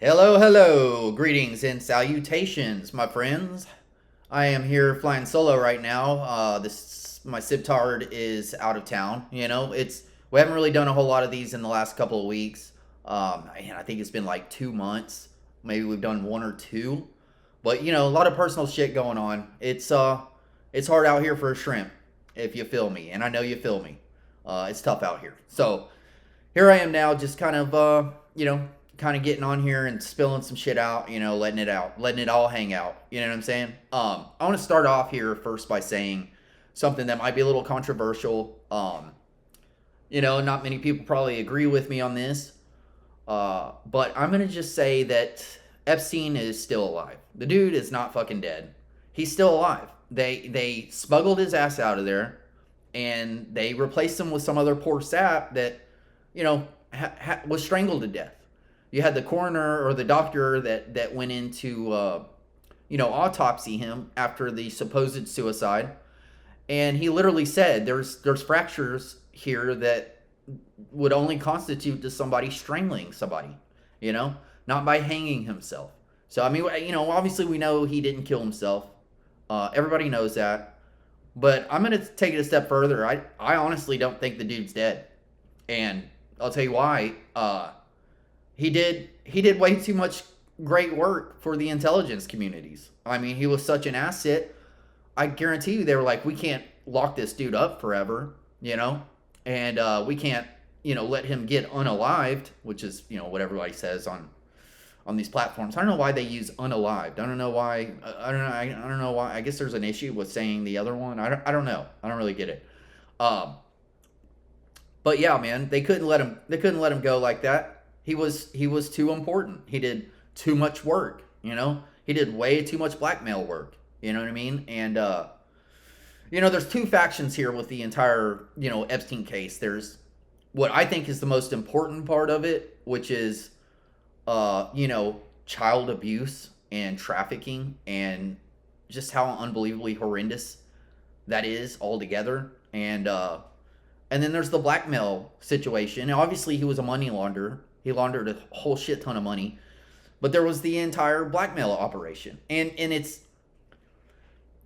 Hello, hello, greetings and salutations, my friends. I am here flying solo right now. This my Sibtard is out of town. We haven't really done a whole lot of these in the last couple of weeks. And I think it's been like 2 months. Maybe we've done one or two, but a lot of personal shit going on. It's hard out here for a shrimp, if you feel me, and I know you feel me. It's tough out here. So here I am now, just kind of getting on here and spilling some shit out, letting it out, letting it all hang out. You know what I'm saying? I want to start off here first by saying something that might be a little controversial. Not many people probably agree with me on this, but I'm gonna just say that Epstein is still alive. The dude is not fucking dead. He's still alive. They smuggled his ass out of there, and they replaced him with some other poor sap that was strangled to death. You had the coroner or the doctor that went in to autopsy him after the supposed suicide, and he literally said there's fractures here that would only constitute to somebody strangling somebody, not by hanging himself. So I mean, obviously we know he didn't kill himself. Everybody knows that, but I'm gonna take it a step further. I honestly don't think the dude's dead, and I'll tell you why. He did way too much great work for the intelligence communities. I mean, he was such an asset. I guarantee you, they were like, we can't lock this dude up forever, and we can't, let him get unalived, which is, what everybody says on these platforms. I don't know why they use unalived. I don't know why. I don't know why. I guess there's an issue with saying the other one. I don't know. I don't really get it. But yeah, man, they couldn't let him. They couldn't let him go like that. He was too important. He did too much work. He did way too much blackmail work. You know what I mean? And there's two factions here with the entire Epstein case. There's what I think is the most important part of it, which is child abuse and trafficking, and just how unbelievably horrendous that is altogether. And then there's the blackmail situation. Now, obviously, he was a money launderer. He laundered a whole shit ton of money. But there was the entire blackmail operation. And it's,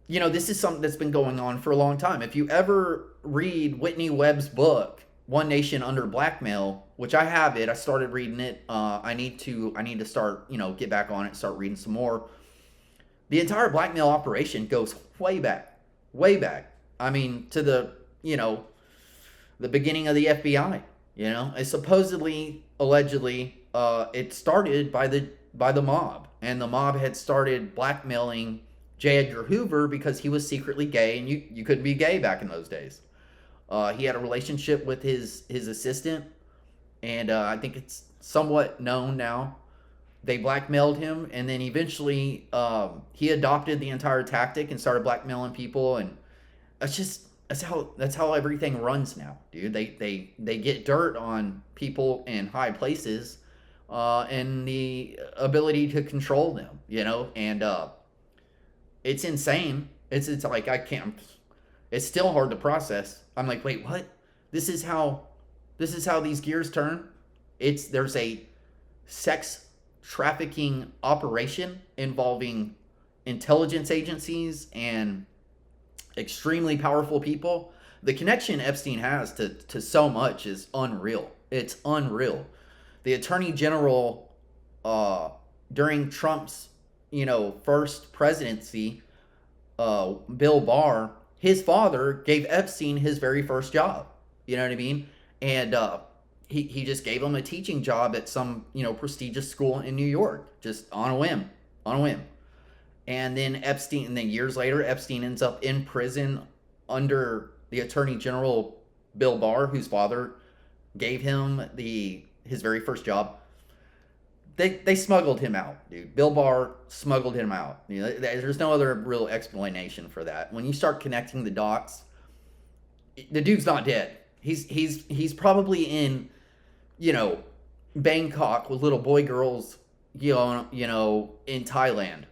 this is something that's been going on for a long time. If you ever read Whitney Webb's book, One Nation Under Blackmail, which I have it, I started reading it. I need to start, get back on it and start reading some more. The entire blackmail operation goes way back. Way back. I mean, to the beginning of the FBI. It supposedly, allegedly, it started by the mob, and the mob had started blackmailing J. Edgar Hoover because he was secretly gay, and you couldn't be gay back in those days. He had a relationship with his assistant, and I think it's somewhat known now. They blackmailed him, and then eventually he adopted the entire tactic and started blackmailing people, and that's how everything runs now, dude. They get dirt on people in high places, and the ability to control them, and it's insane. It's like I can't. It's still hard to process. I'm like, wait, what? This is how these gears turn. There's a sex trafficking operation involving intelligence agencies and extremely powerful people. The connection Epstein has to so much is unreal. It's unreal. The attorney general during Trump's first presidency, Bill Barr, his father gave Epstein his very first job. You know what I mean? And he just gave him a teaching job at some prestigious school in New York, just on a whim. And then years later, Epstein ends up in prison under the Attorney General Bill Barr, whose father gave him his very first job. They smuggled him out, dude. Bill Barr smuggled him out. There's no other real explanation for that. When you start connecting the dots, the dude's not dead. He's probably in, Bangkok with little boy girls, in Thailand,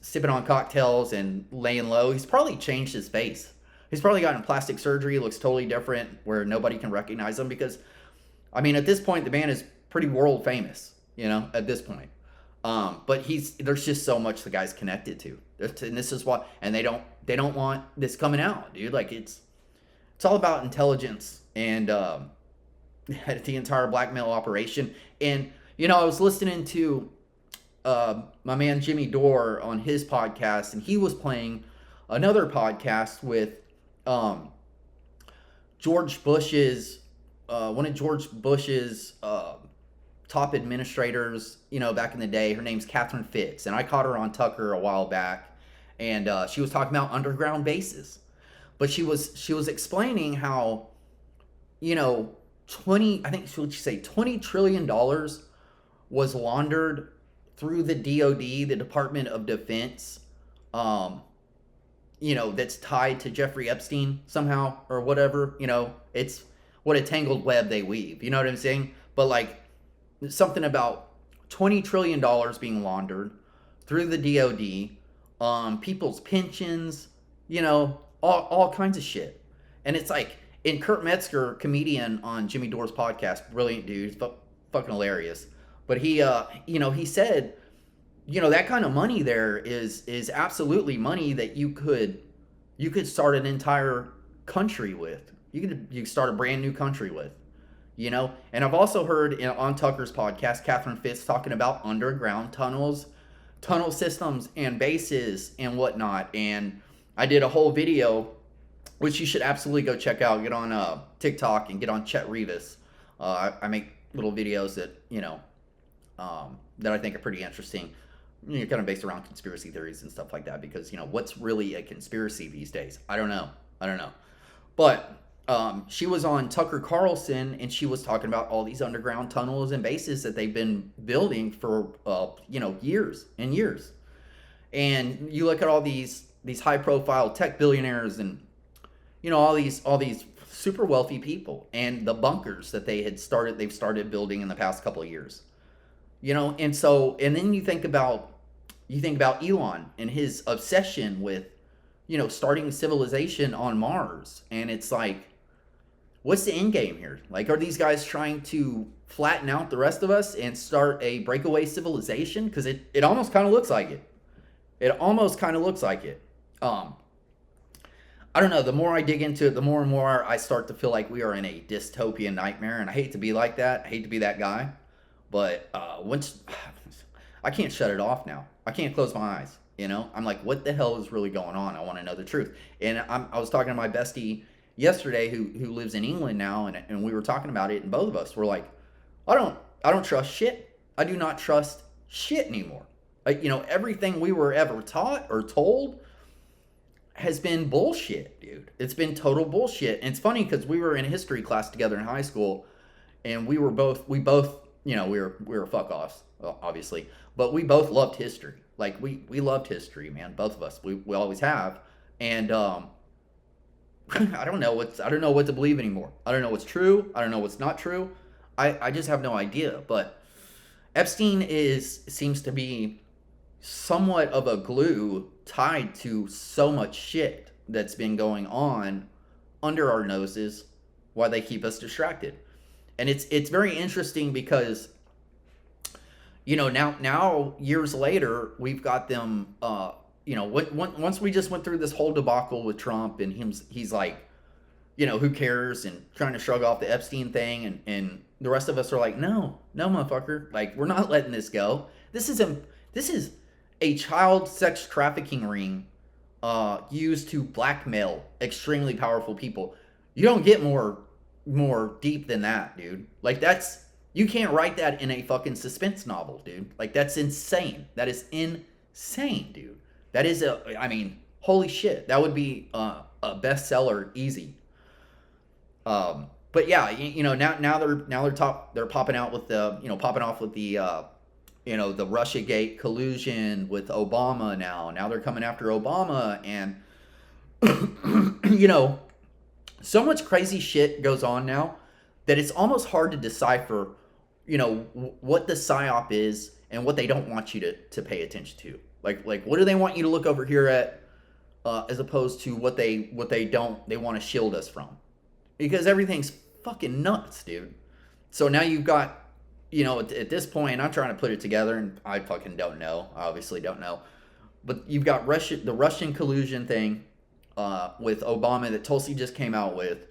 sipping on cocktails and laying low. He's probably changed his face. He's probably gotten plastic surgery, looks totally different, where nobody can recognize him because, I mean, at this point, the man is pretty world famous. at this point. But there's just so much the guy's connected to, and this is why, and they don't want this coming out, dude. Like it's all about intelligence and the entire blackmail operation. And I was listening to my man Jimmy Dore on his podcast, and he was playing another podcast with George Bush's one of George Bush's top administrators, back in the day. Her name's Catherine Fitz, and I caught her on Tucker a while back, and she was talking about underground bases, but she was explaining how, 20 trillion dollars was laundered through the DoD, the Department of Defense, that's tied to Jeffrey Epstein somehow or whatever. It's what a tangled web they weave. You know what I'm saying? But like something about $20 trillion being laundered through the DoD, people's pensions, all kinds of shit. And it's like, and Kurt Metzger, comedian on Jimmy Dore's podcast, brilliant dude, he's fucking hilarious. But he said, that kind of money there is absolutely money that you could start an entire country with. You could start a brand new country with, And I've also heard on Tucker's podcast, Catherine Fitz talking about underground tunnel systems and bases and whatnot. And I did a whole video, which you should absolutely go check out. Get on TikTok and get on Chet Revis. I make little videos that that I think are pretty interesting. Kind of based around conspiracy theories and stuff like that, because what's really a conspiracy these days? I don't know. But she was on Tucker Carlson, and she was talking about all these underground tunnels and bases that they've been building for years and years. And you look at all these high profile tech billionaires and all these super wealthy people, and the bunkers that they've started building in the past couple of years. And then you think about Elon and his obsession with starting civilization on Mars, and it's like, what's the end game here? Like, are these guys trying to flatten out the rest of us and start a breakaway civilization? Because it almost kind of looks like it. I don't know. The more I dig into it, the more and more I start to feel like we are in a dystopian nightmare, and I hate to be like that. I hate to be that guy. But once I can't shut it off now. I can't close my eyes. I'm like, what the hell is really going on? I want to know the truth. And I was talking to my bestie yesterday who lives in England now, and we were talking about it, and both of us were like, I don't trust shit. I do not trust shit anymore. Like, everything we were ever taught or told has been bullshit, dude. It's been total bullshit. And it's funny because we were in a history class together in high school, and we both we were fuck offs, obviously, but we both loved history. Like we loved history, man. Both of us, we always have. And I don't know what to believe anymore. I don't know what's true. I don't know what's not true. I just have no idea. But Epstein seems to be somewhat of a glue tied to so much shit that's been going on under our noses while they keep us distracted. And it's very interesting because now years later, we've got them once we just went through this whole debacle with Trump, and he's like, who cares, and trying to shrug off the Epstein thing, and the rest of us are like, no motherfucker, like, we're not letting this go. This is a child sex trafficking ring used to blackmail extremely powerful people. You don't get more deep than that, dude. Like, you can't write that in a fucking suspense novel, dude. Like, that's insane. That is insane, dude. That is holy shit. That would be a bestseller easy. But yeah, now they're popping out with popping off with the the Russiagate collusion with Obama now. Now they're coming after Obama, and so much crazy shit goes on now that it's almost hard to decipher, what the psyop is and what they don't want you to pay attention to. Like what do they want you to look over here at, as opposed to what they want to shield us from, because everything's fucking nuts, dude. So now you've got at this point, I'm trying to put it together, and I fucking don't know. I obviously don't know. But you've got the Russian collusion thing with Obama that Tulsi just came out with,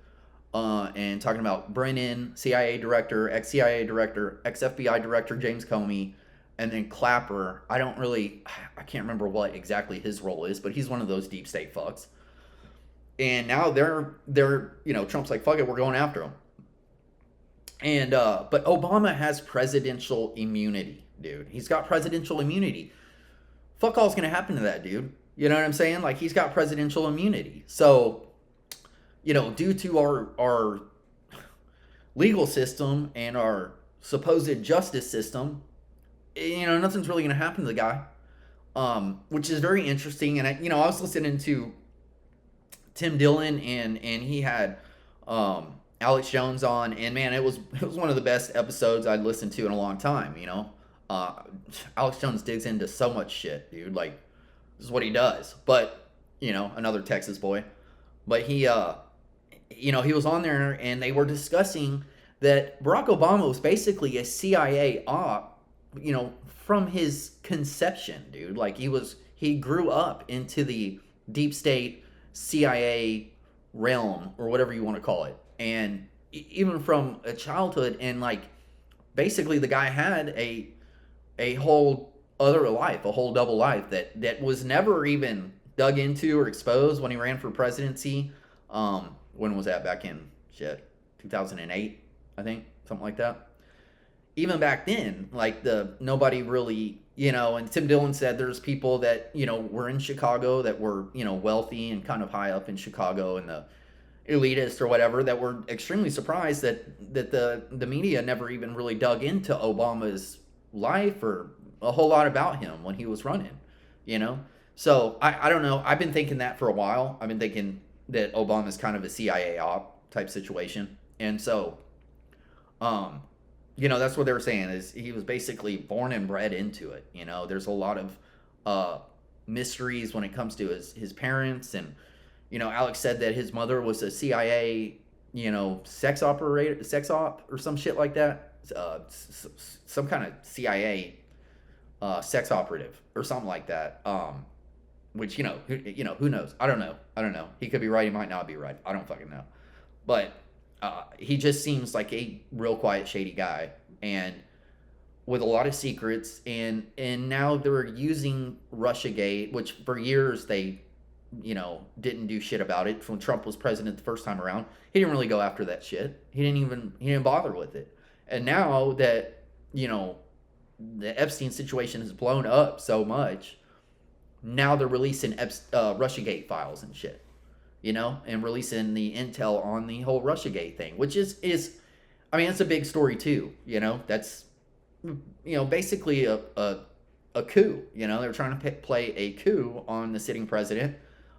and talking about Brennan, CIA director, ex-CIA director, ex-FBI director James Comey, and then Clapper. I can't remember what exactly his role is, but he's one of those deep state fucks. And now Trump's like, fuck it, we're going after him. And but Obama has presidential immunity, dude. He's got presidential immunity. Fuck all's gonna happen to that dude. You know what I'm saying? Like, he's got presidential immunity. So, due to our legal system and our supposed justice system, nothing's really gonna happen to the guy. Which is very interesting. And I was listening to Tim Dillon, and he had Alex Jones on, and man, it was one of the best episodes I'd listened to in a long time. Alex Jones digs into so much shit, dude. Like, this is what he does. But another Texas boy. But he was on there, and they were discussing that Barack Obama was basically a CIA op, from his conception, dude. Like, he grew up into the deep state CIA realm, or whatever you want to call it. And even from a childhood, and like, basically the guy had a whole other life, a whole double life that was never even dug into or exposed when he ran for presidency. When was that? Back in 2008, I think, something like that. Even back then, like, nobody really, and Tim Dillon said there's people that, were in Chicago that were, wealthy and kind of high up in Chicago, and the elitist or whatever, that were extremely surprised that the media never even really dug into Obama's life or a whole lot about him when he was running, So I don't know. I've been thinking that for a while. I've been thinking that Obama's kind of a CIA op type situation. And so, that's what they were saying, is he was basically born and bred into it. There's a lot of mysteries when it comes to his parents. And, Alex said that his mother was a CIA, sex op or some shit like that. Some kind of CIA sex operative or something like that. Which, who knows? I don't know. He could be right. He might not be right. I don't fucking know. But he just seems like a real quiet, shady guy, and with a lot of secrets. And now they're using Russiagate, which for years they, didn't do shit about it. When Trump was president the first time around, he didn't really go after that shit. He didn't bother with it. And now that, the Epstein situation has blown up so much, now they're releasing Russiagate files and shit, and releasing the intel on the whole Russiagate thing, which is it's a big story too. That's, basically a coup. They're trying to play a coup on the sitting president.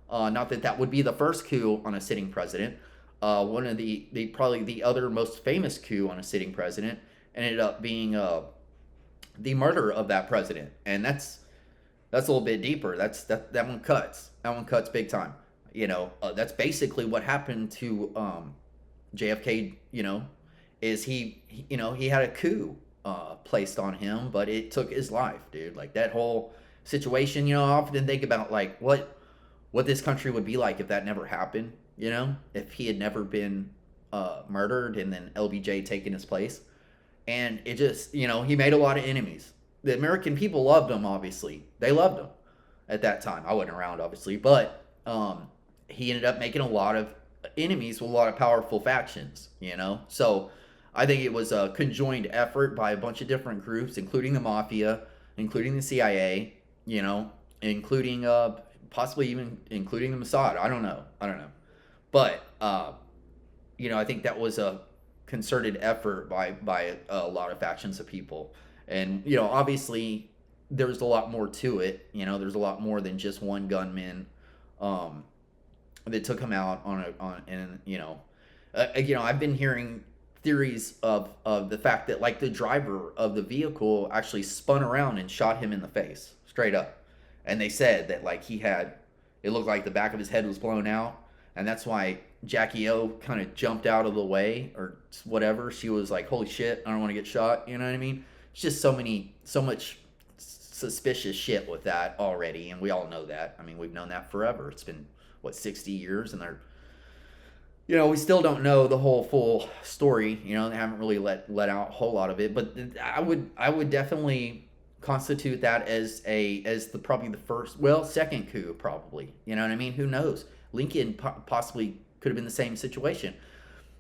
Not that would be the first coup on a sitting president. One of the probably the other most famous coup on a sitting president ended up being the murder of that president, and that's a little bit deeper. That one cuts. That one cuts big time. That's basically what happened to JFK. Is he had a coup placed on him, but it took his life, dude. Like, that whole situation. I often think about, like, what this country would be like if that never happened. If he had never been murdered and then LBJ taken his place. And it just, he made a lot of enemies. The American people loved him, obviously. They loved him at that time. I wasn't around, obviously. But he ended up making a lot of enemies with a lot of powerful factions, So I think it was a conjoined effort by a bunch of different groups, including the mafia, including the CIA, including possibly even including the Mossad. I don't know. But, I think that was a concerted effort by a lot of factions of people. And, obviously there's a lot more to it. There's a lot more than just one gunman that took him out I've been hearing theories of the fact that, like, the driver of the vehicle actually spun around and shot him in the face straight up. And they said that, like, it looked like the back of his head was blown out. and that's why Jackie O kind of jumped out of the way or whatever. She was like, "Holy shit, I don't want to get shot." You know what I mean? It's just so much suspicious shit with that already, and we all know that. I mean, we've known that forever. It's been what, 60 years, and they're, we still don't know the whole full story. They haven't really let out a whole lot of it, but I would definitely constitute that as the probably the first, well, second coup probably. You know what I mean? Who knows? Lincoln possibly could have been the same situation.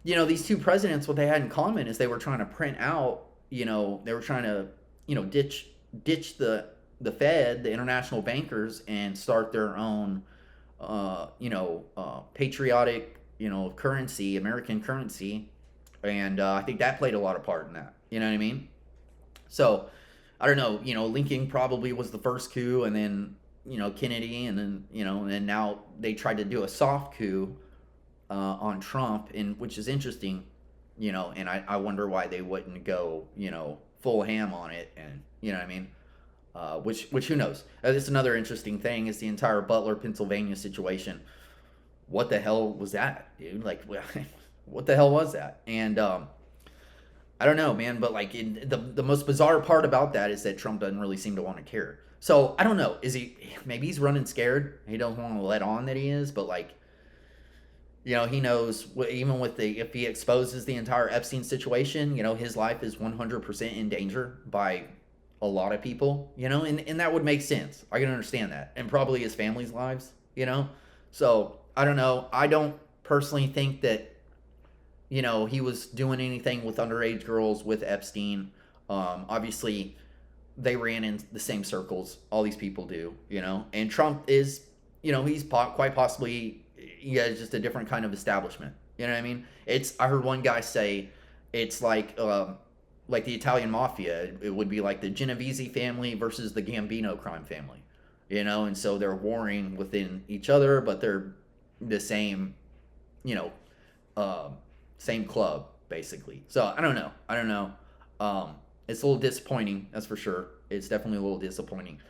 These two presidents, what they had in common is they were trying to print out, they were trying to, ditch the Fed, the international bankers, and start their own, patriotic, currency, American currency. And I think that played a lot of part in that. You know what I mean? So, I don't know, Lincoln probably was the first coup, and then, Kennedy, and then, and then now they tried to do a soft coup on Trump, which is interesting, and I wonder why they wouldn't go, full ham on it, and, you know what I mean? Which who knows? That's another interesting thing is the entire Butler, Pennsylvania situation. What the hell was that, dude? Like, what the hell was that? And I don't know, man. But like, the most bizarre part about that is that Trump doesn't really seem to want to care. So I don't know. Maybe he's running scared. He doesn't want to let on that he is. But like, he knows even if he exposes the entire Epstein situation, his life is 100% in danger by a lot of people, and that would make sense. I can understand that. And probably his family's lives, So, I don't know. I don't personally think that, he was doing anything with underage girls with Epstein. Obviously, they ran in the same circles. All these people do, And Trump is, he's quite possibly, just a different kind of establishment. You know what I mean? I heard one guy say it's like the Italian mafia. It would be like the Genovese family versus the Gambino crime family, and so they're warring within each other, but they're the same, same club basically. So I don't know. It's a little disappointing, that's for sure. It's definitely a little disappointing.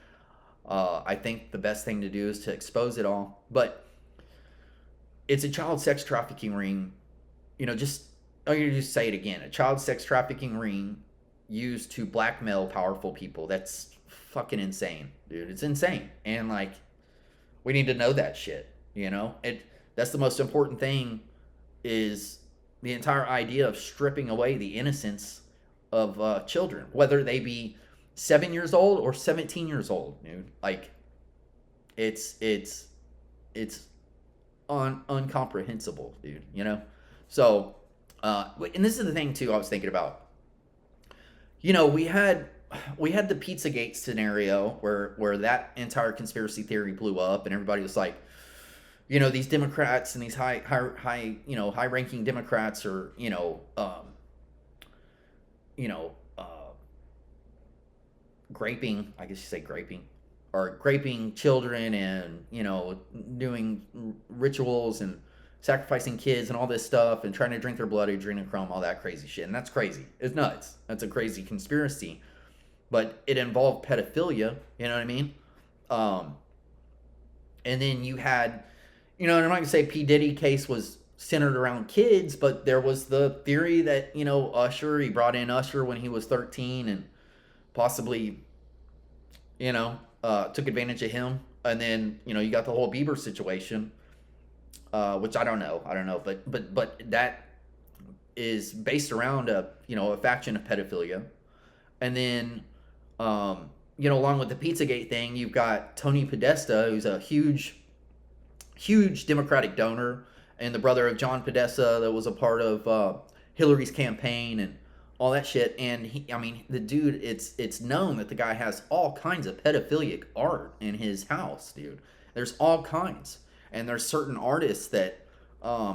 I think the best thing to do is to expose it all, but it's a child sex trafficking ring. I'm going to just say it again. A child sex trafficking ring used to blackmail powerful people. That's fucking insane, dude. It's insane. And like, we need to know that shit, That's the most important thing, is the entire idea of stripping away the innocence of children, whether they be 7 years old or 17 years old, dude. Like, it's uncomprehensible, dude, So, and this is the thing too I was thinking about. We had the Pizzagate scenario where that entire conspiracy theory blew up, and everybody was like, these Democrats and these high-ranking Democrats are, graping, I guess you say graping, or graping children, and, doing rituals and sacrificing kids and all this stuff, and trying to drink their blood, adrenochrome, all that crazy shit. And that's crazy. It's nuts. That's a crazy conspiracy. But it involved pedophilia, you know what I mean? And then you had, and I'm not going to say P. Diddy case was centered around kids, but there was the theory that, he brought in Usher when he was 13 and possibly, took advantage of him. And then, you got the whole Bieber situation, which I don't know, but that is based around a faction of pedophilia. And then, along with the Pizzagate thing, you've got Tony Podesta, who's a huge Democratic donor, and the brother of John Podesta that was a part of Hillary's campaign and all that shit. And the dude, it's known that the guy has all kinds of pedophilic art in his house, dude. There's all kinds. And there's certain artists that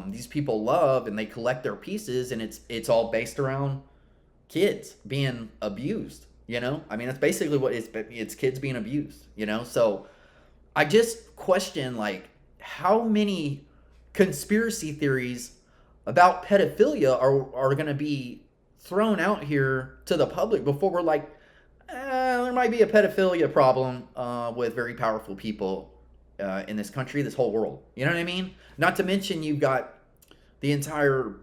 these people love, and they collect their pieces, and it's all based around kids being abused, That's basically what it's kids being abused, So I just question, like, how many conspiracy theories about pedophilia are going to be thrown out here to the public before we're like, there might be a pedophilia problem with very powerful people in this country, this whole world. You know what I mean? Not to mention you've got the entire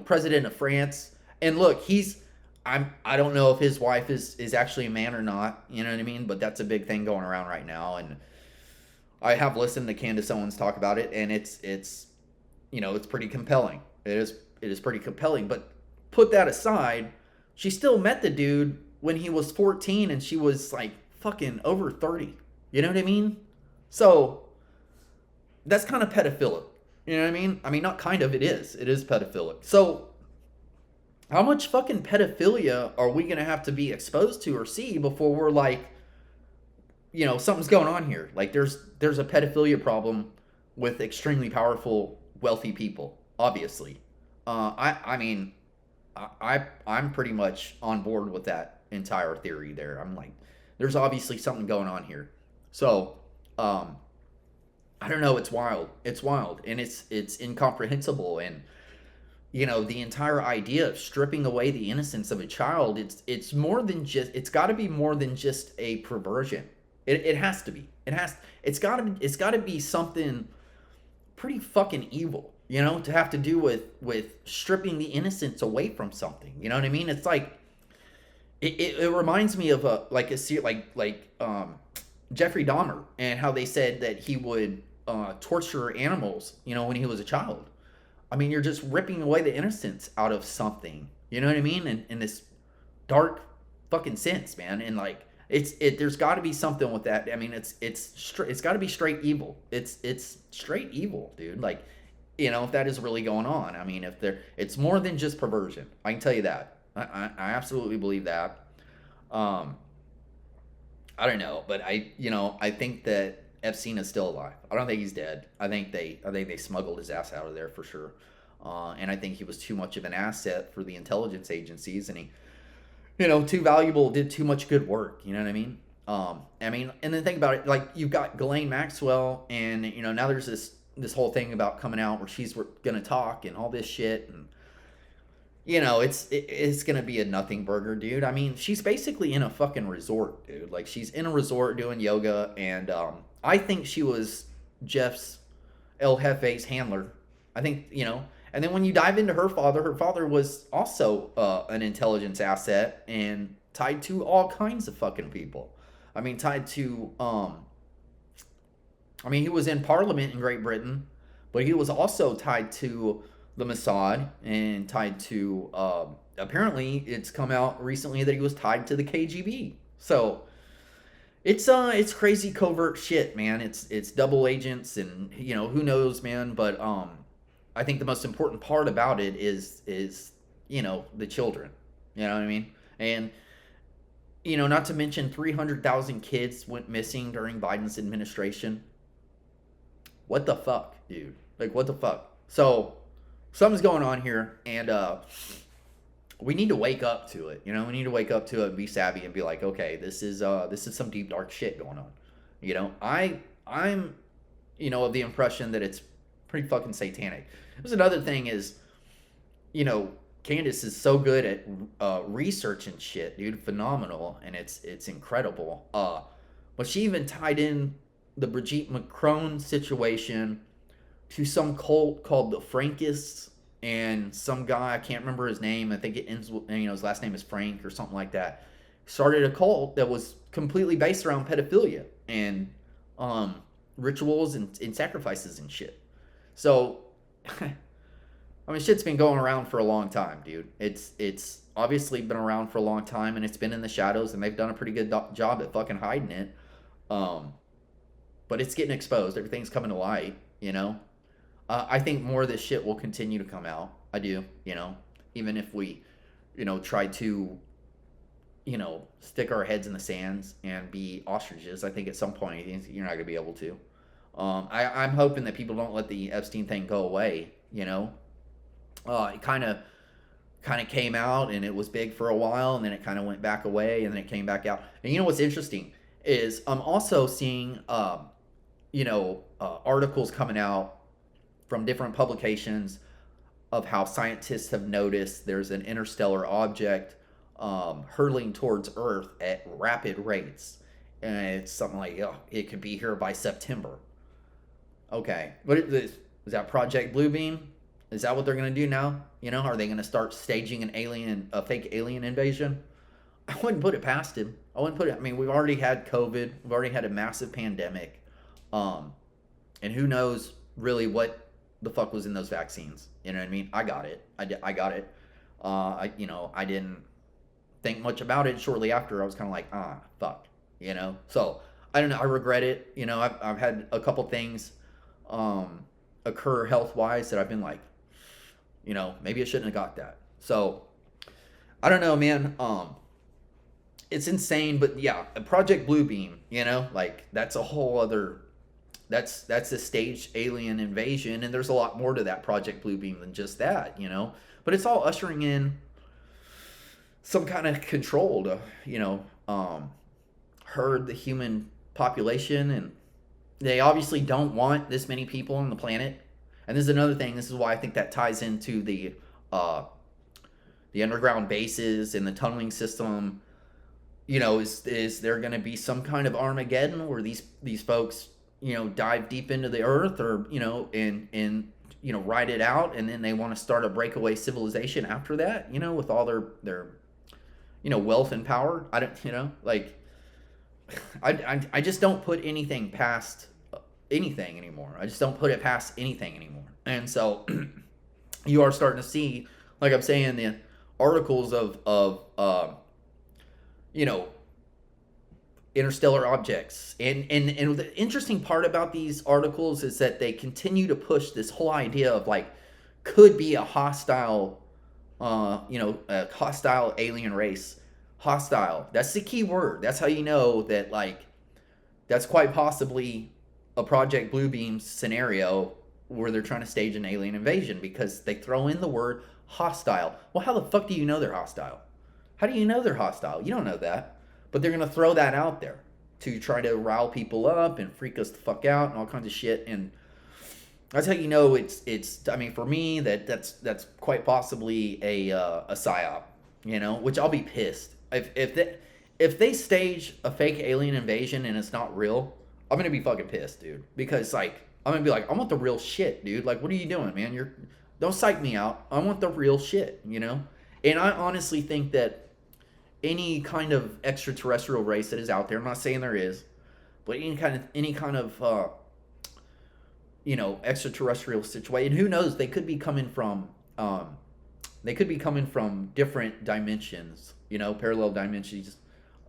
president of France. And look, I don't know if his wife is actually a man or not. You know what I mean? But that's a big thing going around right now, and I have listened to Candace Owens talk about it, and it's pretty compelling. It is pretty compelling. But put that aside, she still met the dude when he was 14 and she was like fucking over 30. You know what I mean? So that's kind of pedophilic. You know what I mean? I mean, not kind of, it is. It is pedophilic. So how much fucking pedophilia are we going to have to be exposed to or see before we're like, something's going on here? Like there's a pedophilia problem with extremely powerful, wealthy people, obviously. I'm pretty much on board with that entire theory there. I'm like, there's obviously something going on here. So, I don't know. It's wild. It's wild, and it's incomprehensible. And the entire idea of stripping away the innocence of a child, it's more than just. It's got to be more than just a perversion. It has to be. It's got to be something pretty fucking evil. To have to do with stripping the innocence away from something. You know what I mean? It's like it reminds me of Jeffrey Dahmer, and how they said that he would torture animals, when he was a child. I mean, you're just ripping away the innocence out of something. You know what I mean? In this dark fucking sense, man. And like there's got to be something with that. I mean, it's got to be straight evil. It's straight evil, dude. Like, if that is really going on. I mean, it's more than just perversion. I can tell you that. I absolutely believe that. I don't know, but I think that Epstein is still alive. I don't think he's dead. I think they smuggled his ass out of there for sure. And I think he was too much of an asset for the intelligence agencies, and he, too valuable, did too much good work. You know what I mean? And then think about it. Like, you've got Ghislaine Maxwell, and now there's this whole thing about coming out where she's gonna talk and all this shit, and it's gonna be a nothing burger, dude. I mean, she's basically in a fucking resort, dude. Like, she's in a resort doing yoga, and I think she was Jeff's El Jefe's handler. I think, and then when you dive into her father was also an intelligence asset and tied to all kinds of fucking people. I mean, tied to, he was in Parliament in Great Britain, but he was also tied to the Mossad and tied to, apparently it's come out recently that he was tied to the KGB. So it's crazy covert shit, man. It's double agents, and who knows, man. But I think the most important part about it is the children. You know what I mean? And not to mention 300,000 kids went missing during Biden's administration. What the fuck, dude? Like, what the fuck? So something's going on here, and we need to wake up to it. We need to wake up to it and be savvy and be like, okay, this is some deep dark shit going on. I'm of the impression that it's pretty fucking satanic. There's another thing is, Candace is so good at researching shit, dude. Phenomenal, and it's incredible. But she even tied in the Brigitte Macron situation to some cult called the Frankists, and some guy, I can't remember his name, I think it ends with, his last name is Frank or something like that, started a cult that was completely based around pedophilia and rituals and sacrifices and shit. So shit's been going around for a long time, dude. It's obviously been around for a long time, and it's been in the shadows, and they've done a pretty good job at fucking hiding it. But it's getting exposed. Everything's coming to light, I think more of this shit will continue to come out. I do, even if we, try to, stick our heads in the sands and be ostriches. I think at some point you're not going to be able to. I'm hoping that people don't let the Epstein thing go away, It kind of came out, and it was big for a while, and then it kind of went back away, and then it came back out. And what's interesting is I'm also seeing, articles coming out from different publications of how scientists have noticed there's an interstellar object hurtling towards Earth at rapid rates. And it's something like, oh, it could be here by September. Okay, what is this? Is that Project Bluebeam? Is that what they're gonna do now? You know, are they gonna start staging a fake alien invasion? I wouldn't put it past him. I wouldn't put it. I mean, we've already had COVID. We've already had a massive pandemic, um, and who knows really what the fuck was in those vaccines? You know what I mean? I got it. I got it. I didn't think much about it. Shortly after, I was kind of like, fuck. You know. So I don't know. I regret it. You know, I've had a couple things occur health wise that I've been like, you know, maybe I shouldn't have got that. So I don't know, man. It's insane, but yeah, Project Bluebeam, you know, like that's a whole other. That's a staged alien invasion, and there's a lot more to that Project Bluebeam than just that, you know. But it's all ushering in some kind of control to, you know, herd the human population, and they obviously don't want this many people on the planet. And this is another thing. This is why I think that ties into the underground bases and the tunneling system. You know, is there going to be some kind of Armageddon where these folks, you know, dive deep into the earth, or you know, and you know, ride it out, and then they want to start a breakaway civilization after that, you know, with all their you know, wealth and power. I don't, you know, like I just don't put anything past anything anymore. I just don't put it past anything anymore. And so you are starting to see, like I'm saying, the articles of you know, interstellar objects. And the interesting part about these articles is that they continue to push this whole idea of like, could be a hostile, you know, a hostile alien race. Hostile. That's the key word. That's how you know that, like, that's quite possibly a Project Bluebeam scenario where they're trying to stage an alien invasion, because they throw in the word hostile. Well, how the fuck do you know they're hostile? How do you know they're hostile? You don't know that. But they're going to throw that out there to try to rile people up and freak us the fuck out and all kinds of shit. And that's how you know it's I mean, for me, that's quite possibly a psyop, you know, which I'll be pissed. If they stage a fake alien invasion and it's not real, I'm going to be fucking pissed, dude. Because, like, I'm going to be like, I want the real shit, dude. Like, what are you doing, man? Don't psych me out. I want the real shit, you know? And I honestly think that any kind of extraterrestrial race that is out there, I'm not saying there is, but any kind of you know, extraterrestrial situation, who knows, they could be coming from different dimensions, you know, parallel dimensions,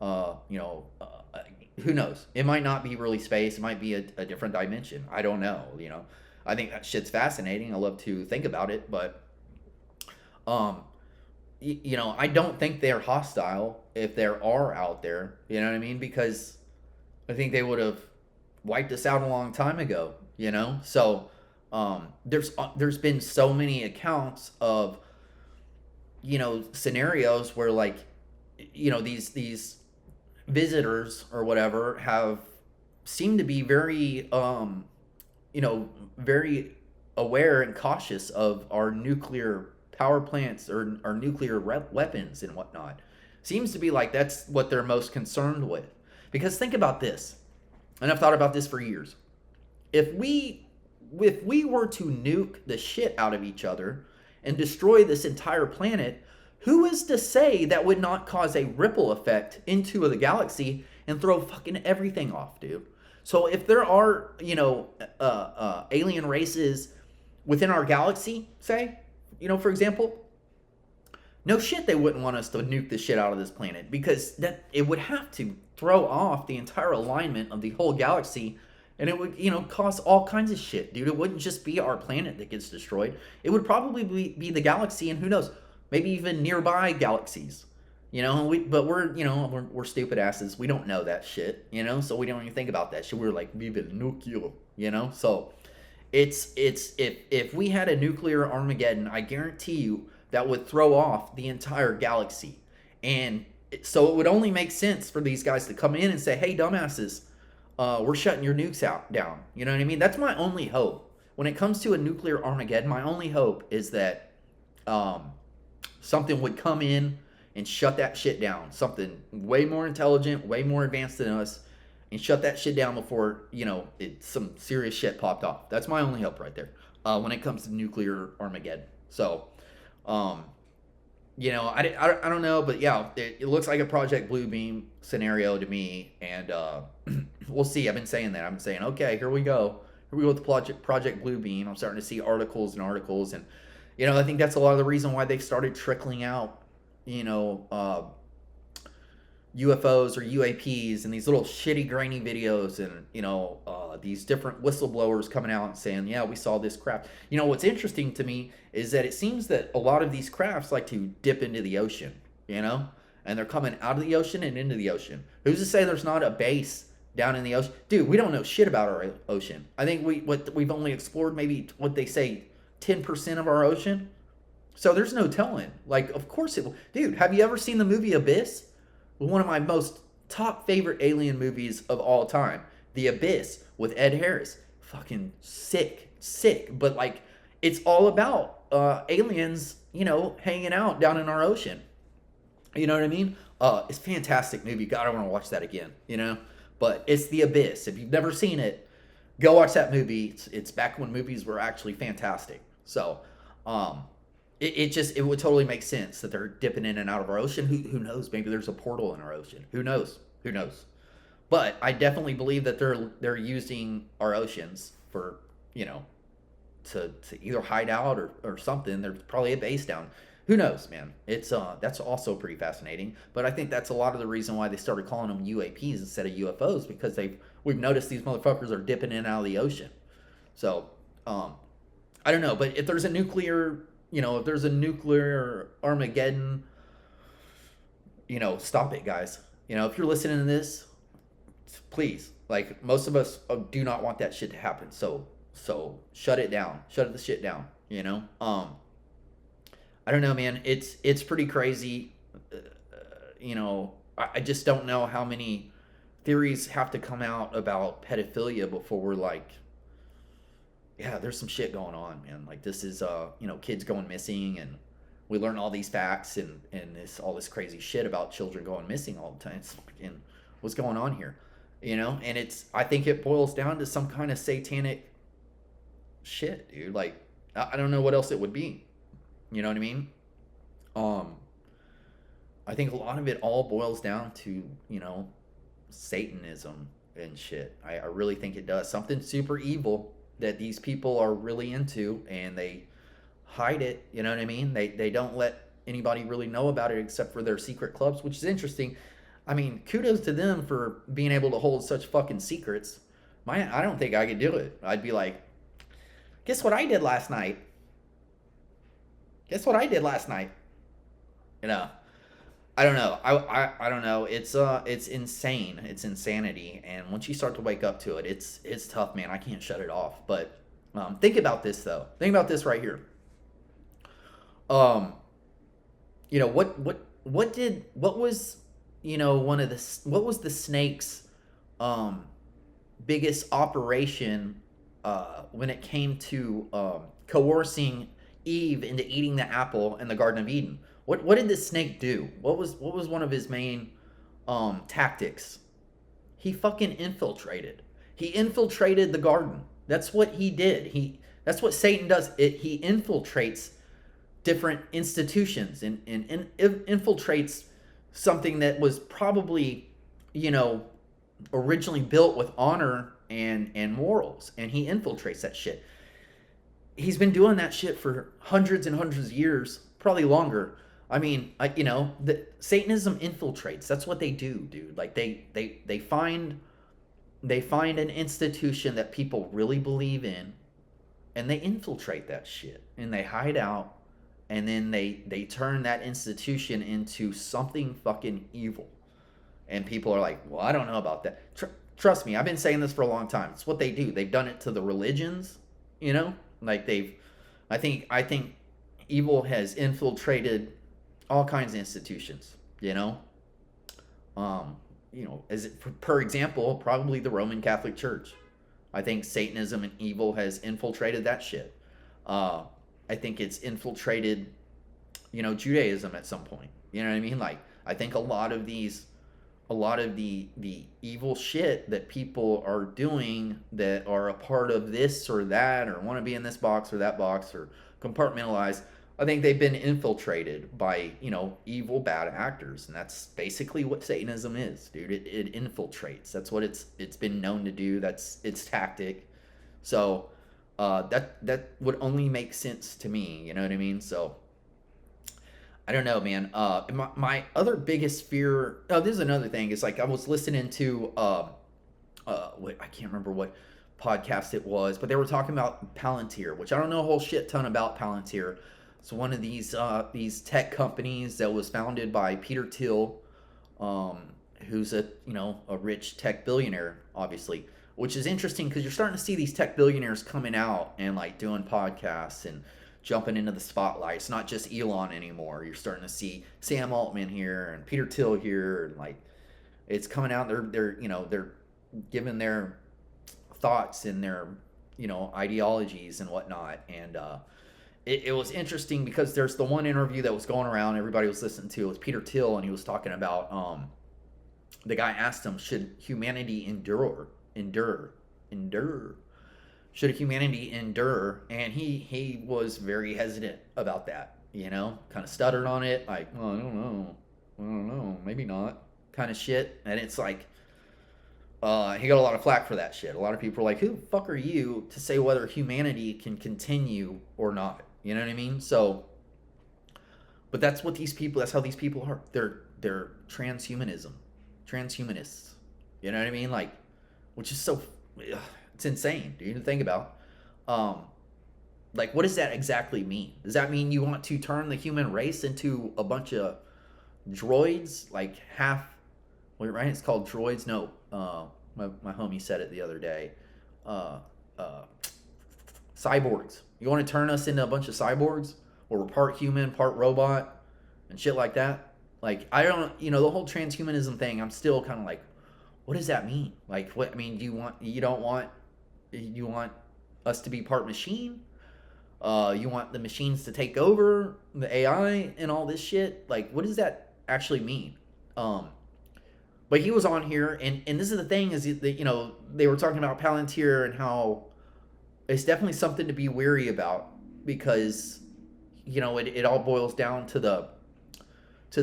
you know, who knows? It might not be really space, it might be a different dimension. I don't know, you know. I think that shit's fascinating. I love to think about it, but you know, I don't think they're hostile if there are out there. You know what I mean? Because I think they would have wiped us out a long time ago. You know, so there's been so many accounts of, you know, scenarios where, like, you know, these visitors or whatever have seemed to be very you know, very aware and cautious of our nuclear power plants or our nuclear weapons and whatnot. Seems to be like that's what they're most concerned with. Because think about this, and I've thought about this for years. If we were to nuke the shit out of each other and destroy this entire planet, who is to say that would not cause a ripple effect into the galaxy and throw fucking everything off, dude? So if there are, you know, alien races within our galaxy, say, you know, for example, no shit, they wouldn't want us to nuke the shit out of this planet, because that it would have to throw off the entire alignment of the whole galaxy, and it would, you know, cause all kinds of shit, dude. It wouldn't just be our planet that gets destroyed. It would probably be the galaxy, and who knows, maybe even nearby galaxies. You know, but we're, you know, we're stupid asses. We don't know that shit, you know, so we don't even think about that shit. We're like, vive nuclear, you know? So it's if we had a nuclear Armageddon, I guarantee you that would throw off the entire galaxy. And so it would only make sense for these guys to come in and say, hey, dumbasses, we're shutting your nukes down. You know what I mean? That's my only hope. When it comes to a nuclear Armageddon, my only hope is that something would come in and shut that shit down. Something way more intelligent, way more advanced than us, and shut that shit down before, some serious shit popped off. That's my only hope right there when it comes to nuclear Armageddon. So, um, I don't know, but yeah, it looks like a Project Bluebeam scenario to me, and we'll see. I've been saying that. I've been saying, okay, here we go. Here we go with the Project Bluebeam. I'm starting to see articles and articles, and I think that's a lot of the reason why they started trickling out, UFOs or UAPs and these little shitty grainy videos, and these different whistleblowers coming out and saying, yeah, we saw this craft. What's interesting to me is that it seems that a lot of these crafts like to dip into the ocean, and they're coming out of the ocean and into the ocean. Who's to say there's not a base down in the ocean? Dude, we don't know shit about our ocean. I think we've only explored maybe what they say 10% of our ocean. So there's no telling. Like, of course it will. Dude, have you ever seen the movie Abyss? One of my most top favorite alien movies of all time. The Abyss with Ed Harris. Fucking sick. But like, it's all about aliens, hanging out down in our ocean. You know what I mean? It's a fantastic movie. God, I want to watch that again, But it's The Abyss. If you've never seen it, go watch that movie. It's back when movies were actually fantastic. So, it would totally make sense that they're dipping in and out of our ocean. Who knows? Maybe there's a portal in our ocean. Who knows? But I definitely believe that they're using our oceans for, to either hide out or something. There's probably a base down. Who knows, man? It's that's also pretty fascinating. But I think that's a lot of the reason why they started calling them UAPs instead of UFOs, because we've noticed these motherfuckers are dipping in and out of the ocean. So I don't know, but if there's a nuclear Armageddon, stop it, guys. If you're listening to this, please, like, most of us do not want that shit to happen. So shut it down. Shut the shit down, I don't know, man. It's pretty crazy. I just don't know how many theories have to come out about pedophilia before we're like, yeah, there's some shit going on, man. Like, this is, kids going missing, and we learn all these facts and all this crazy shit about children going missing all the time. It's fucking, what's going on here? And I think it boils down to some kind of satanic shit, dude. Like, I don't know what else it would be. You know what I mean? I think a lot of it all boils down to, Satanism and shit. I really think it does. Something super evil that these people are really into, and they hide it. You know what I mean? They don't let anybody really know about it except for their secret clubs, which is interesting. I mean, kudos to them for being able to hold such fucking secrets. I don't think I could do it. I'd be like, guess what I did last night? I don't know. I don't know. It's insane. It's insanity. And once you start to wake up to it, it's tough, man. I can't shut it off. But think about this, though. Think about this right here. What was the snake's biggest operation when it came to coercing Eve into eating the apple in the Garden of Eden? What did the snake do? What was one of his main tactics? He fucking infiltrated. He infiltrated the garden. That's what he did. That's what Satan does. He infiltrates different institutions and infiltrates something that was probably, originally built with honor and morals, and he infiltrates that shit. He's been doing that shit for hundreds and hundreds of years, probably longer. I mean, the Satanism infiltrates. That's what they do, dude. Like, they find an institution that people really believe in, and they infiltrate that shit, and they hide out, and then they turn that institution into something fucking evil. And people are like, well, I don't know about that. Trust me, I've been saying this for a long time. It's what they do. They've done it to the religions, like I think evil has infiltrated all kinds of institutions, per example, probably the Roman Catholic Church. I think Satanism and evil has infiltrated that shit. I think it's infiltrated, Judaism at some point. You know what I mean? Like, I think a lot of these a lot of the evil shit that people are doing that are a part of this or that or want to be in this box or that box or compartmentalized. I think they've been infiltrated by, evil bad actors, and that's basically what Satanism is, dude. It infiltrates. That's what it's been known to do. That's its tactic. So that would only make sense to me. You know what I mean? So I don't know, man. My other biggest fear. Oh, this is another thing. It's like I was listening to I can't remember what podcast it was, but they were talking about Palantir, which I don't know a whole shit ton about Palantir. It's one of these tech companies that was founded by Peter Thiel, who's a rich tech billionaire, obviously. Which is interesting because you're starting to see these tech billionaires coming out and like doing podcasts and jumping into the spotlight. It's not just Elon anymore. You're starting to see Sam Altman here and Peter Thiel here, and like it's coming out. They're giving their thoughts and their ideologies and whatnot. And it was interesting because there's the one interview that was going around, everybody was listening to. It was Peter Thiel, and he was talking about the guy asked him, should humanity endure? Should humanity endure? And he was very hesitant about that, kind of stuttered on it, like, well, I don't know, maybe not, kind of shit. And it's like, he got a lot of flack for that shit. A lot of people are like, who the fuck are you to say whether humanity can continue or not? You know what I mean? So, but that's how these people are. They're transhumanists. You know what I mean? Like, which is so, it's insane, dude, to think about. Like, what does that exactly mean? Does that mean you want to turn the human race into a bunch of droids? Like right? It's called droids. No, my homie said it the other day. Cyborgs. You want to turn us into a bunch of cyborgs where we're part human, part robot, and shit like that? Like, I don't, the whole transhumanism thing, I'm still kind of like, what does that mean? Like, what, I mean, you want us to be part machine? You want the machines to take over the AI and all this shit? Like, what does that actually mean? But he was on here, and this is the thing, is that, they were talking about Palantir and how it's definitely something to be wary about, because, it all boils down to the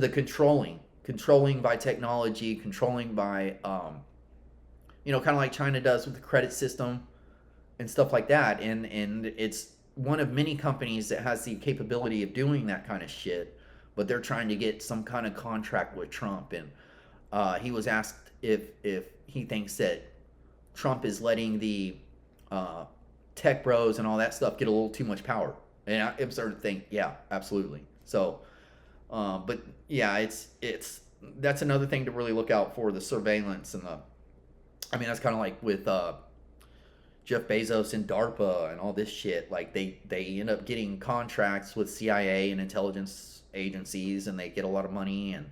controlling by technology, controlling by, kind of like China does with the credit system and stuff like that. And it's one of many companies that has the capability of doing that kind of shit, but they're trying to get some kind of contract with Trump. And he was asked if he thinks that Trump is letting the tech bros and all that stuff get a little too much power. And I'm starting to think, yeah, absolutely. So, but yeah, it's that's another thing to really look out for, the surveillance and that's kind of like with Jeff Bezos and DARPA and all this shit. Like they end up getting contracts with CIA and intelligence agencies, and they get a lot of money and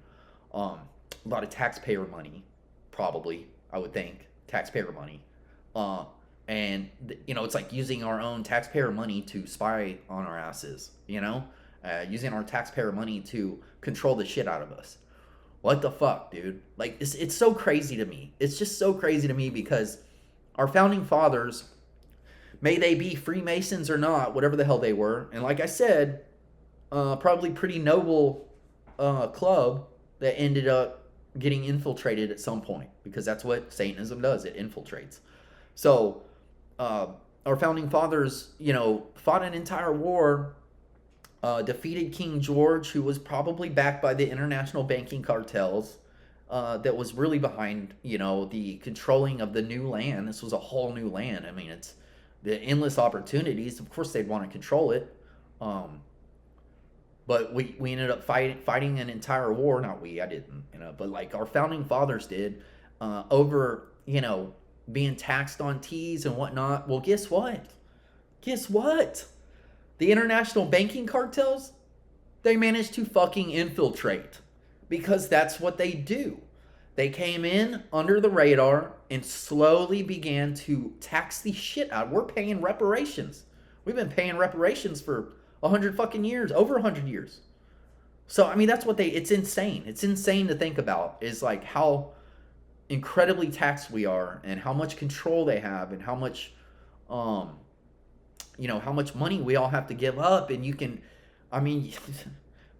a lot of taxpayer money, probably, I would think, taxpayer money. And it's like using our own taxpayer money to spy on our asses, using our taxpayer money to control the shit out of us. What the fuck, dude? Like, it's so crazy to me. It's just so crazy to me, because our founding fathers, may they be Freemasons or not, whatever the hell they were, and like I said, probably pretty noble club that ended up getting infiltrated at some point, because that's what Satanism does. It infiltrates. So, our founding fathers, fought an entire war, defeated King George, who was probably backed by the international banking cartels, that was really behind, the controlling of the new land. This was a whole new land. I mean, it's the endless opportunities. Of course, they'd want to control it. But we ended up fighting an entire war. Not we, I didn't, but like our founding fathers did, over, being taxed on teas and whatnot. Well, guess what? The international banking cartels, they managed to fucking infiltrate, because that's what they do. They came in under the radar and slowly began to tax the shit out. We're paying reparations. We've been paying reparations for 100 fucking years, over 100 years. So, that's what it's insane. It's insane to think about, is like how incredibly taxed we are, and how much control they have, and how much um how much money we all have to give up. And you can, I mean,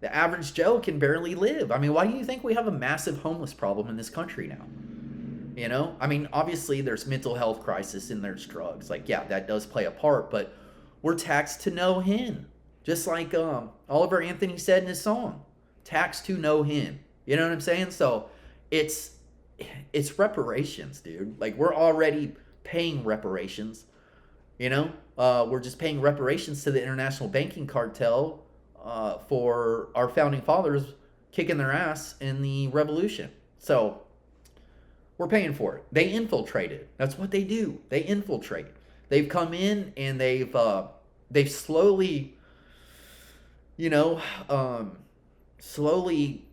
the average Joe can barely live. I mean, why do you think we have a massive homeless problem in this country now? I mean, obviously there's mental health crisis and there's drugs. Like, yeah, that does play a part, but we're taxed to no hin. Just like Oliver Anthony said in his song, taxed to no hin. You know what I'm saying? So it's reparations, dude. Like, we're already paying reparations. We're just paying reparations to the international banking cartel for our founding fathers kicking their ass in the revolution. So we're paying for it. They infiltrated. That's what they do. They infiltrate. They've come in and they've slowly, slowly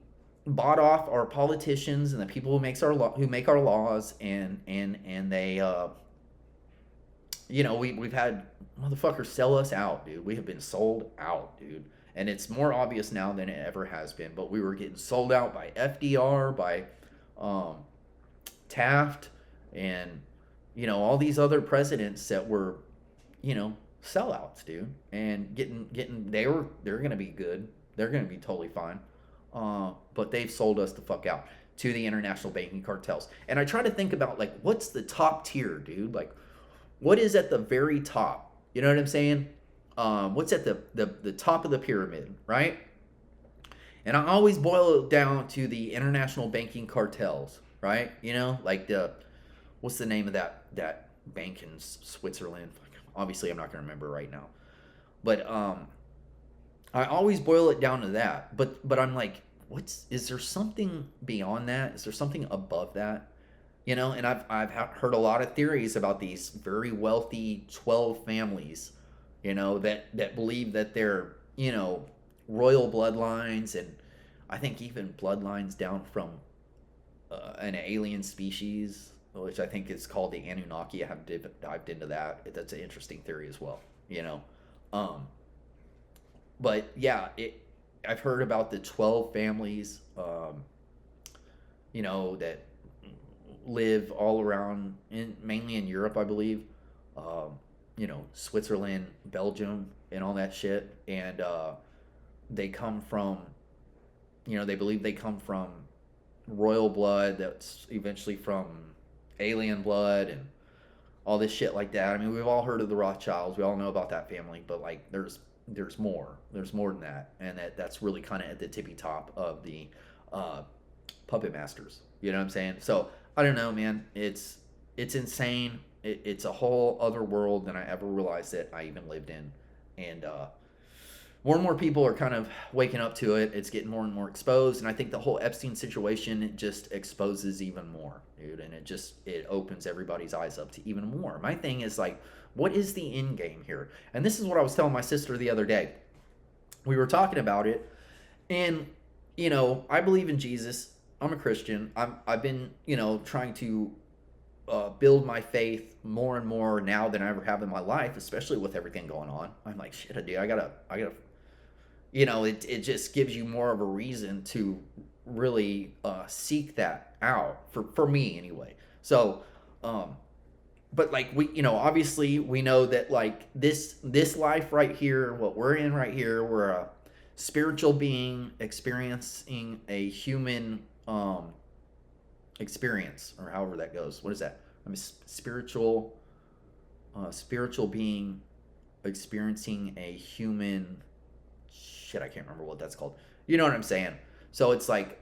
bought off our politicians and the people who make our laws, and they we've had motherfuckers sell us out, dude. We have been sold out, dude. And it's more obvious now than it ever has been. But we were getting sold out by FDR, by Taft, and all these other presidents that were, sellouts, dude. And they're gonna be good. They're gonna be totally fine. But they've sold us the fuck out to the international banking cartels. And I try to think about, like, what's the top tier, dude? Like, what is at the very top? You know what I'm saying? What's at the top of the pyramid, right? And I always boil it down to the international banking cartels, right? Like what's the name of that bank in Switzerland? Obviously, I'm not going to remember right now. But I always boil it down to that. But I'm like, is there something beyond that? Is there something above that? And I've heard a lot of theories about these very wealthy 12 families, that believe that they're, royal bloodlines, and I think even bloodlines down from an alien species, which I think is called the Anunnaki. I haven't dived into that. That's an interesting theory as well, But yeah, I've heard about the 12 families, that live all around, mainly in Europe, I believe. Switzerland, Belgium, and all that shit. And they come from, they believe they come from royal blood that's eventually from alien blood, and all this shit like that. I mean, we've all heard of the Rothschilds. We all know about that family, but like, there's more. There's more than that, and that's really kind of at the tippy top of the puppet masters. You know what I'm saying? So I don't know, man. It's insane. It's a whole other world than I ever realized that I even lived in, and more and more people are kind of waking up to it. It's getting more and more exposed, and I think the whole Epstein situation just exposes even more, dude. And it opens everybody's eyes up to even more. My thing is, like, what is the end game here? And this is what I was telling my sister the other day. We were talking about it, and I believe in Jesus. I'm a Christian. I've been trying to build my faith more and more now than I ever have in my life, especially with everything going on. I'm like, shit, dude, I gotta it just gives you more of a reason to really seek that out, for me anyway. So but like, we obviously we know that, like, this life right here, what we're in right here, we're a spiritual being experiencing a human experience, or however that goes. What is that? I'm a spiritual being experiencing a human shit. I can't remember what that's called. You know what I'm saying? So it's like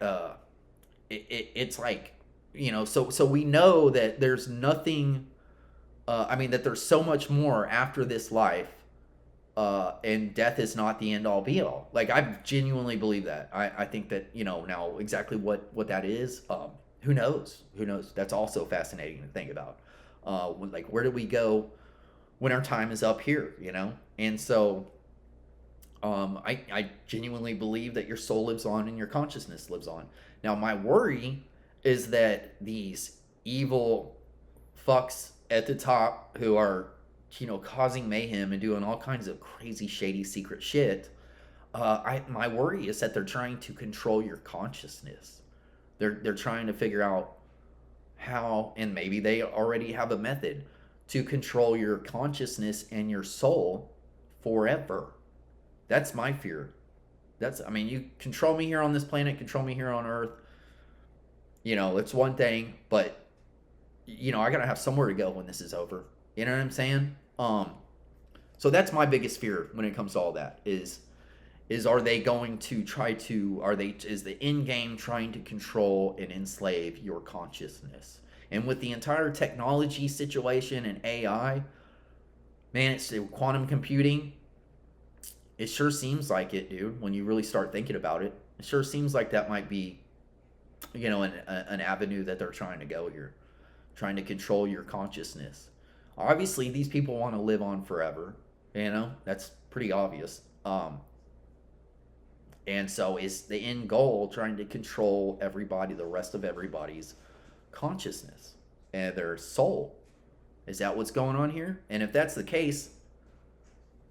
it's like, so we know that there's nothing. That there's so much more after this life, and death is not the end all be all. Like, I genuinely believe that. I think that, now exactly what that is, who knows? That's also fascinating to think about. Like, where do we go when our time is up here, And so, I genuinely believe that your soul lives on and your consciousness lives on. Now, my worry is that these evil fucks at the top who are, causing mayhem and doing all kinds of crazy, shady, secret shit. My worry is that they're trying to control your consciousness. They're trying to figure out how, and maybe they already have a method to control your consciousness and your soul forever. That's my fear. I mean, you control me here on this planet, control me here on Earth. It's one thing, but I gotta have somewhere to go when this is over. You know what I'm saying? So that's my biggest fear when it comes to all that is are they going to try to is the end game trying to control and enslave your consciousness? And with the entire technology situation and AI, man, it's quantum computing. It sure seems like it, dude. When you really start thinking about it, it sure seems like that might be, an avenue that they're trying to go here, trying to control your consciousness. Obviously, these people want to live on forever. That's pretty obvious. And so is the end goal trying to control everybody, the rest of everybody's consciousness and their soul? Is that what's going on here? And if that's the case,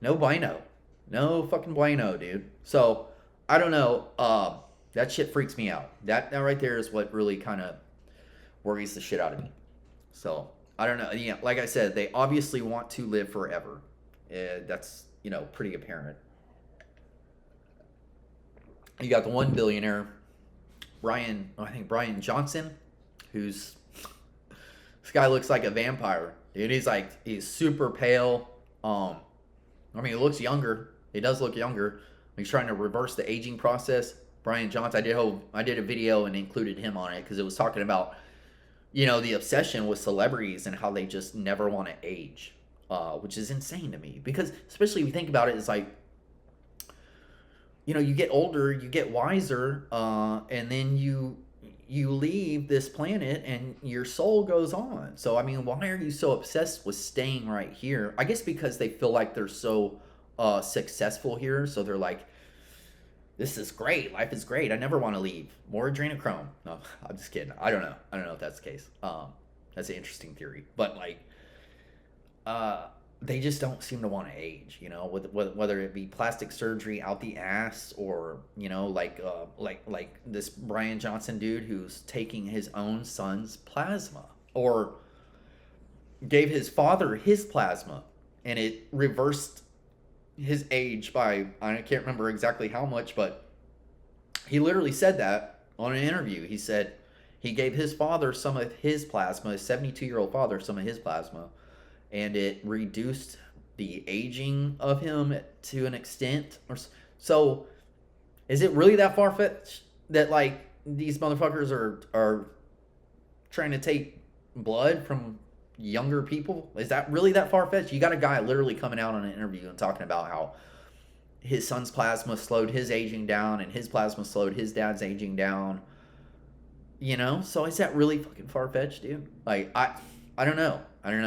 no bueno. No fucking bueno, dude. So, I don't know. That shit freaks me out. That right there is what really kind of worries the shit out of me. So, I don't know. Yeah, like I said, they obviously want to live forever. That's, pretty apparent. You got the one billionaire, Brian Johnson, who's this guy looks like a vampire. Dude, he's super pale. He looks younger. He does look younger. He's trying to reverse the aging process. Brian Johnson, I did a video and included him on it because it was talking about, the obsession with celebrities and how they just never want to age, which is insane to me. Because especially if you think about it, it's like, you get older, you get wiser, and then you leave this planet and your soul goes on. So, why are you so obsessed with staying right here? I guess because they feel like they're so successful here. So they're like, this is great. Life is great. I never want to leave. More adrenochrome. No, I'm just kidding. I don't know if that's the case. That's an interesting theory. But they just don't seem to want to age, whether it be plastic surgery out the ass or, like this Brian Johnson dude who's taking his own son's plasma or gave his father his plasma and it reversed his age by, I can't remember exactly how much, but he literally said that on an interview. He said he gave his father some of his plasma, his 72-year-old father, some of his plasma, and it reduced the aging of him to an extent. So, is it really that far-fetched that, these motherfuckers are trying to take blood from younger people? Is that really that far-fetched? You got a guy literally coming out on an interview and talking about how his son's plasma slowed his aging down and his plasma slowed his dad's aging down. So is that really fucking far-fetched, dude? I don't know. I don't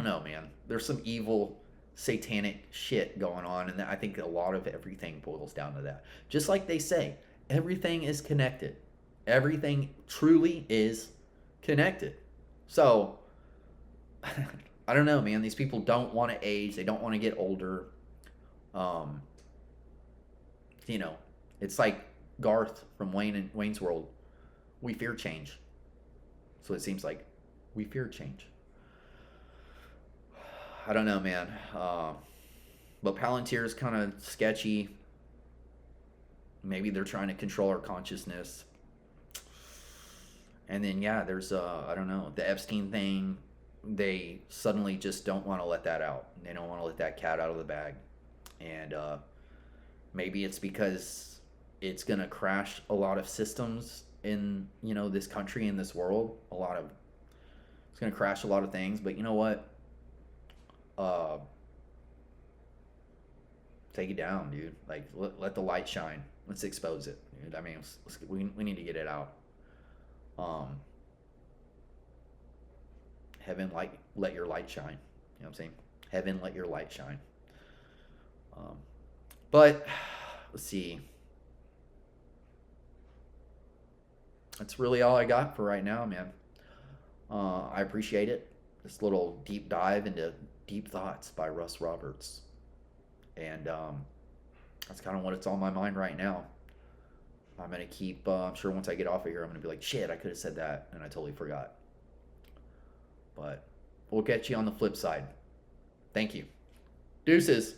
know, man. There's some evil, satanic shit going on, and I think a lot of everything boils down to that. Just like they say, everything is connected. Everything truly is connected. So, I don't know, man. These people don't want to age. They don't want to get older. It's like Garth from Wayne's World. We fear change. So it seems like we fear change. I don't know, man. But Palantir is kind of sketchy. Maybe they're trying to control our consciousness. And then, there's, I don't know, the Epstein thing. They suddenly just don't want to let that out. They don't want to let that cat out of the bag. And maybe it's because it's going to crash a lot of systems in, this country, in this world. It's going to crash a lot of things. But you know what? Take it down, dude. Let the light shine. Let's expose it, dude. We need to get it out. Heaven, let your light shine. You know what I'm saying? Heaven, let your light shine. But let's see. That's really all I got for right now, man. I appreciate it. This little deep dive into Deep Thoughts by Russ Roberts. And that's kind of what's on my mind right now. I'm going to keep, I'm sure once I get off of here, I'm going to be like, shit, I could have said that, and I totally forgot. But we'll get you on the flip side. Thank you. Deuces.